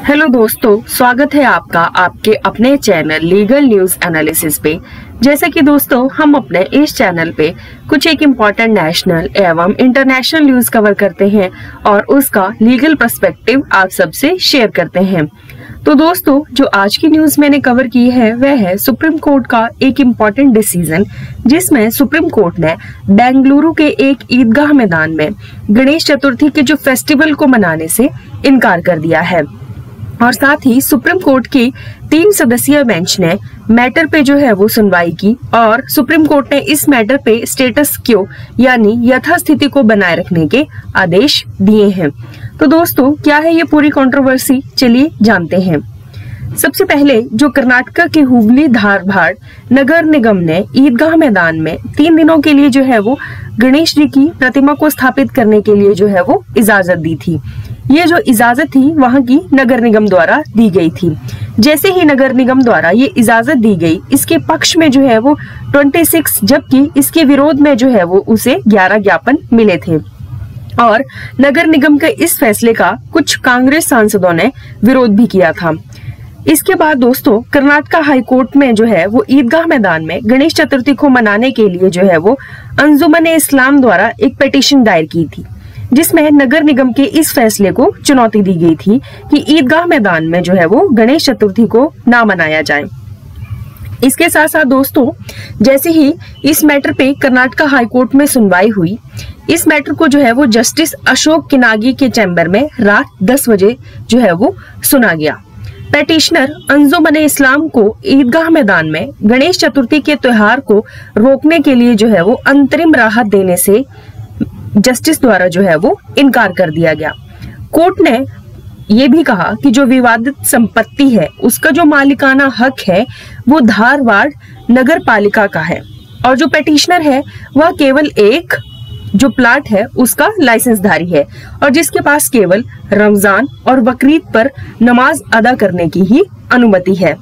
Hello दोस्तों, स्वागत है आपका आपके अपने चैनल लीगल न्यूज एनालिसिस पे। जैसे कि दोस्तों हम अपने इस चैनल पे कुछ एक इम्पोर्टेंट नेशनल एवं इंटरनेशनल न्यूज कवर करते हैं और उसका लीगल पर्सपेक्टिव आप सबसे शेयर करते हैं। तो दोस्तों जो आज की न्यूज मैंने कवर की है वह है सुप्रीम कोर्ट का एक इम्पोर्टेंट डिसीजन, जिसमें सुप्रीम कोर्ट ने बेंगलुरु के एक ईदगाह मैदान में गणेश चतुर्थी के जो फेस्टिवल को मनाने से इनकार कर दिया है। और साथ ही सुप्रीम कोर्ट की 3 सदस्यीय बेंच ने मैटर पे जो है वो सुनवाई की और सुप्रीम कोर्ट ने इस मैटर पे स्टेटस क्यो यानी यथास्थिति को बनाए रखने के आदेश दिए हैं। तो दोस्तों क्या है ये पूरी कंट्रोवर्सी, चलिए जानते हैं। सबसे पहले जो कर्नाटक के हुबली धारवाड़ नगर निगम ने ईदगाह मैदान में 3 दिनों के लिए जो है वो गणेश जी की प्रतिमा को स्थापित करने के लिए जो है वो इजाजत दी थी। ये जो इजाजत थी वहां की नगर निगम द्वारा दी गई थी। जैसे ही नगर निगम द्वारा ये इजाजत दी गई, इसके पक्ष में जो है वो 26 जबकि इसके विरोध में जो है वो उसे 11 ज्ञापन मिले थे। और नगर निगम के इस फैसले का कुछ कांग्रेस सांसदों ने विरोध भी किया था। इसके बाद दोस्तों कर्नाटक हाई कोर्ट में जो है वो ईदगाह मैदान में गणेश चतुर्थी को मनाने के लिए जो है वो अंजुमन-ए इस्लाम द्वारा एक पिटीशन दायर की थी, जिसमें नगर निगम के इस फैसले को चुनौती दी गई थी कि ईदगाह मैदान में जो है वो गणेश चतुर्थी को ना मनाया जाए। इसके साथ साथ दोस्तों जैसे ही इस मैटर पे कर्नाटक हाई कोर्ट में सुनवाई हुई, इस मैटर को जो है वो जस्टिस अशोक किनागी के चैम्बर में रात 10 बजे जो है वो सुना गया। पेटिशनर अंजुमन-ए इस्लाम को ईदगाह मैदान में गणेश चतुर्थी के त्योहार को रोकने के लिए जो है वो अंतरिम राहत देने से जस्टिस द्वारा जो है वो इनकार कर दिया गया। कोर्ट ने ये भी कहा कि जो विवादित संपत्ति है उसका जो मालिकाना हक है वो धारवाड़ नगर पालिका का है और जो पेटिशनर है वह केवल एक जो प्लाट है उसका लाइसेंसधारी है और जिसके पास केवल रमजान और बकरीद पर नमाज अदा करने की ही अनुमति है।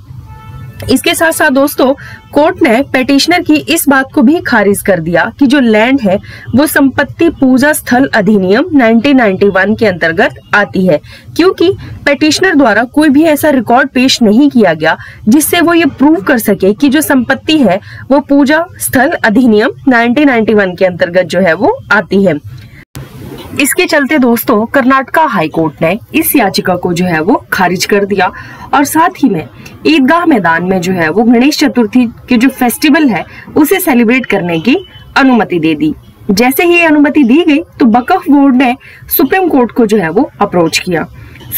इसके साथ साथ दोस्तों कोर्ट ने पेटिशनर की इस बात को भी खारिज कर दिया कि जो लैंड है वो संपत्ति पूजा स्थल अधिनियम 1991 के अंतर्गत आती है, क्योंकि पेटिशनर द्वारा कोई भी ऐसा रिकॉर्ड पेश नहीं किया गया जिससे वो ये प्रूव कर सके कि जो संपत्ति है वो पूजा स्थल अधिनियम 1991 के अंतर्गत जो है वो आती है। इसके चलते दोस्तों कर्नाटक हाई कोर्ट ने इस याचिका को जो है वो खारिज कर दिया और साथ ही में ईदगाह मैदान में जो है वो गणेश चतुर्थी के जो फेस्टिवल है उसे सेलिब्रेट करने की अनुमति दे दी। जैसे ही ये अनुमति दी गई तो वक्फ बोर्ड ने सुप्रीम कोर्ट को जो है वो अप्रोच किया।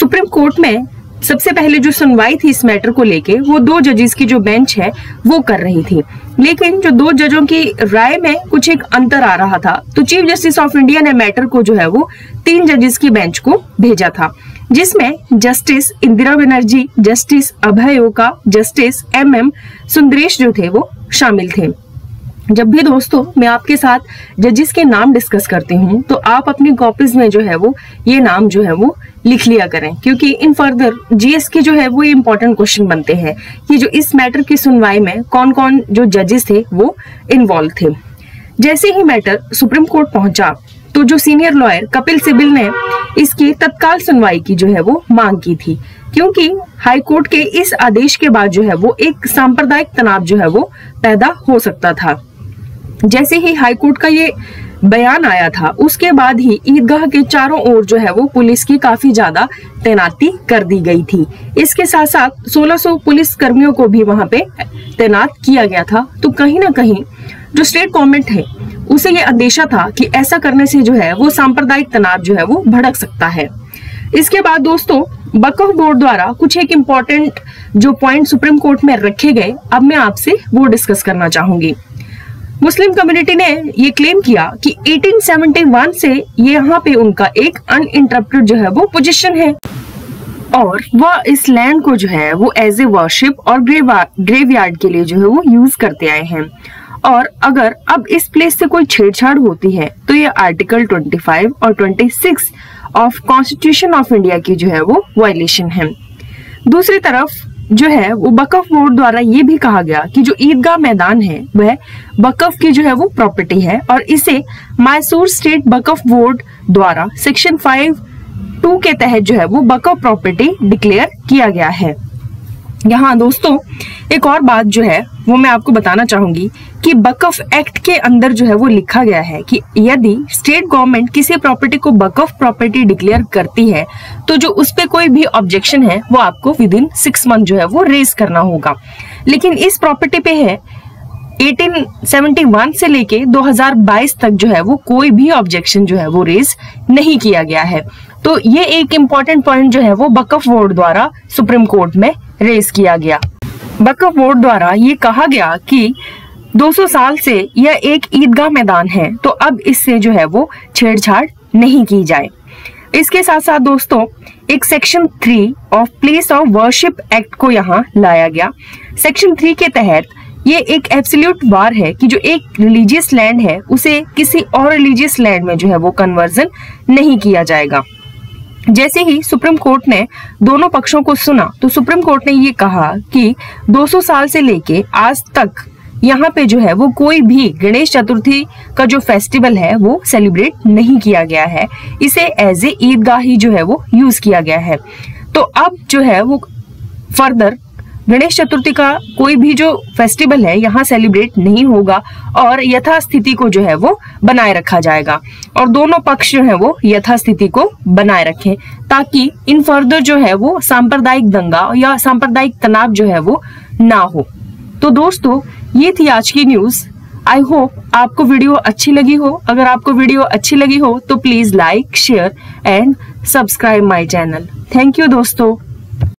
सुप्रीम कोर्ट में सबसे पहले जो सुनवाई थी इस मैटर को लेके वो 2 जजेस की जो बेंच है वो कर रही थी, लेकिन जो 2 जजों की राय में कुछ एक अंतर आ रहा था तो चीफ जस्टिस ऑफ इंडिया ने मैटर को जो है वो 3 जजेस की बेंच को भेजा था, जिसमें जस्टिस इंदिरा बनर्जी, जस्टिस अभय ओका, जस्टिस MM सुंदरेश जो थे वो शामिल थे। जब भी दोस्तों मैं आपके साथ जजेस के नाम डिस्कस करती हूँ तो आप अपनी कॉपीज में जो है वो ये नाम जो है वो लिख लिया करें, क्योंकि इन फर्दर GS के जो है वो इम्पोर्टेंट क्वेश्चन बनते हैं कि जो इस मैटर की सुनवाई में कौन कौन जो जजेस थे वो इन्वॉल्व थे। जैसे ही मैटर सुप्रीम कोर्ट पहुंचा तो जो सीनियर लॉयर कपिल सिब्बल ने इसकी तत्काल सुनवाई की जो है वो मांग की थी, क्योंकि हाई कोर्ट के इस आदेश के बाद जो है वो एक सांप्रदायिक तनाव जो है वो पैदा हो सकता था। जैसे ही हाई कोर्ट का ये बयान आया था उसके बाद ही ईदगाह के चारों ओर जो है वो पुलिस की काफी ज्यादा तैनाती कर दी गई थी। इसके साथ साथ 1600 पुलिस कर्मियों को भी वहां पे तैनात किया गया था। तो कहीं ना कहीं जो स्टेट गवर्नमेंट है उसे ये अंदेशा था कि ऐसा करने से जो है वो सांप्रदायिक तनाव जो है वो भड़क सकता है। इसके बाद दोस्तों वक्फ बोर्ड द्वारा कुछ एक इम्पोर्टेंट जो पॉइंट सुप्रीम कोर्ट में रखे गए, अब मैं आपसे वो डिस्कस करना चाहूंगी। मुस्लिम कम्युनिटी ने ये क्लेम किया कि 1871 से ये यहाँ पे उनका एक अनइंटरप्टेड जो है वो पोजीशन है और वह इस लैंड को जो है वो एज ए वर्शिप और ग्रेवयार्ड के लिए जो है वो यूज करते आए हैं। और अगर अब इस प्लेस से कोई छेड़छाड़ होती है तो ये आर्टिकल 25 और 26 ऑफ कॉन्स्टिट्यूशन ऑफ इंडिया की जो है वो वायलेशन है। दूसरी तरफ जो है वो वक्फ बोर्ड द्वारा ये भी कहा गया कि जो ईदगाह मैदान है वह वक्फ की जो है वो प्रॉपर्टी है और इसे मैसूर स्टेट वक्फ बोर्ड द्वारा सेक्शन 5 2 के तहत जो है वो वक्फ प्रॉपर्टी डिक्लेयर किया गया है। यहाँ दोस्तों एक और बात जो है वो मैं आपको बताना चाहूंगी कि वक्फ एक्ट के अंदर जो है वो लिखा गया है कि यदि स्टेट गवर्नमेंट किसी प्रॉपर्टी को वक्फ प्रॉपर्टी डिक्लेयर करती है तो जो उस पे कोई भी ऑब्जेक्शन है वो आपको विद इन 6 मंथ जो है वो रेज करना होगा। लेकिन इस प्रॉपर्टी पे है 1871 से लेके 2022 तक जो है वो कोई भी ऑब्जेक्शन जो है वो रेज नहीं किया गया है। तो ये एक इम्पॉर्टेंट पॉइंट जो है वो वक्फ बोर्ड द्वारा सुप्रीम कोर्ट में रेज किया गया। वक्फ बोर्ड द्वारा ये कहा गया कि 200 साल से यह एक ईदगाह मैदान है, तो अब इससे जो है वो छेड़छाड़ नहीं की जाए। इसके साथ साथ दोस्तों एक section 3 of place of worship act को यहाँ लाया गया। सेक्शन 3 के तहत ये एक एब्सोल्यूट वार है कि जो एक रिलीजियस लैंड है उसे किसी और रिलीजियस लैंड में जो है वो कन्वर्जन नहीं किया जाएगा। जैसे ही सुप्रीम कोर्ट ने दोनों पक्षों को सुना तो सुप्रीम कोर्ट ने ये कहा कि 200 साल से लेके आज तक यहाँ पे जो है वो कोई भी गणेश चतुर्थी का जो फेस्टिवल है वो सेलिब्रेट नहीं किया गया है, इसे एज ए ईदगाह ही जो है वो यूज किया गया है। तो अब जो है वो फर्दर गणेश चतुर्थी का कोई भी जो फेस्टिवल है यहाँ सेलिब्रेट नहीं होगा और यथास्थिति को जो है वो बनाए रखा जाएगा और दोनों पक्ष जो है वो यथास्थिति को बनाए रखें ताकि इन फर्दर जो है वो सांप्रदायिक दंगा या सांप्रदायिक तनाव जो है वो ना हो। तो दोस्तों ये थी आज की न्यूज। आई होप आपको वीडियो अच्छी लगी हो। अगर आपको वीडियो अच्छी लगी हो तो please like, share and subscribe my channel. Thank you दोस्तों।